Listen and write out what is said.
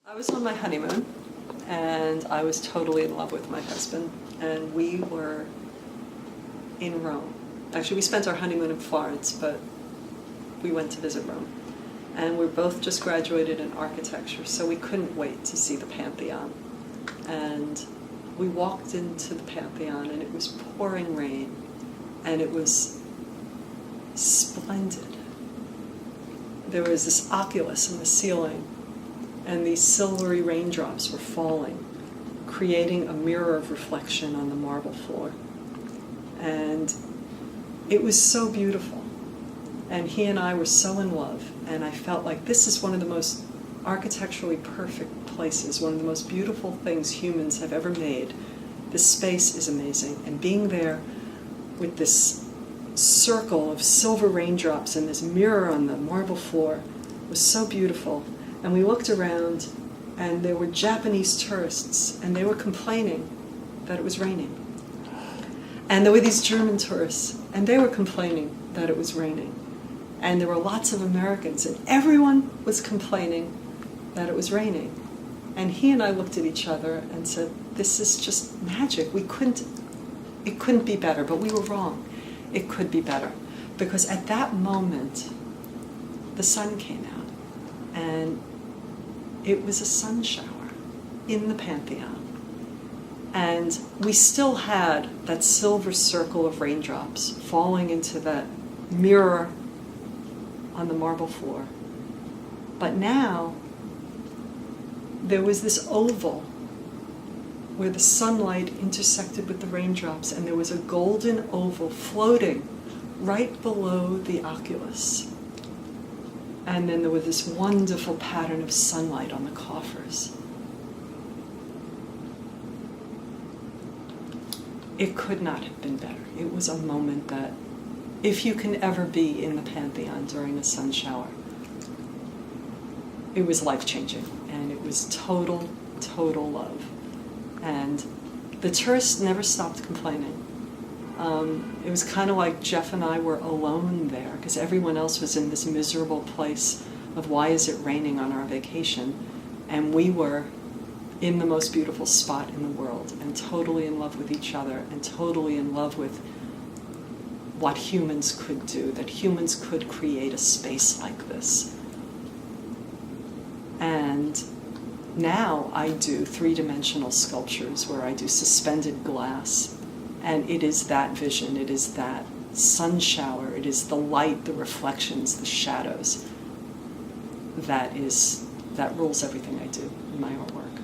I was on my honeymoon, and I was totally in love with my husband, and we were in Rome. Actually, we spent our honeymoon in Florence, but we went to visit Rome. And we're both just graduated in architecture, so we couldn't wait to see the Pantheon. And we walked into the Pantheon, and it was pouring rain, and it was splendid. There was this oculus in the ceiling, and these silvery raindrops were falling, creating a mirror of reflection on the marble floor. And it was so beautiful. And he and I were so in love, and I felt like this is one of the most architecturally perfect places, one of the most beautiful things humans have ever made. This space is amazing, and being there with this circle of silver raindrops and this mirror on the marble floor was so beautiful. And we looked around, and there were Japanese tourists, and they were complaining that it was raining. And there were these German tourists, and they were complaining that it was raining. And there were lots of Americans, and everyone was complaining that it was raining. And he and I looked at each other and said, this is just magic. It couldn't be better, but we were wrong. It could be better. Because at that moment, the sun came out, and it was a sun shower in the Pantheon. And we still had that silver circle of raindrops falling into that mirror on the marble floor. But now, there was this oval where the sunlight intersected with the raindrops, and there was a golden oval floating right below the oculus. And then there was this wonderful pattern of sunlight on the coffers. It could not have been better. It was a moment that, if you can ever be in the Pantheon during a sun shower, it was life-changing, and it was total, total love. And the tourists never stopped complaining. It was kind of like Jeff and I were alone there, because everyone else was in this miserable place of why is it raining on our vacation, and we were in the most beautiful spot in the world, and totally in love with each other, and totally in love with what humans could do, that humans could create a space like this. And now I do three-dimensional sculptures where I do suspended glass, and it is that vision, it is that sun shower, it is the light, the reflections, the shadows that rules everything I do in my artwork.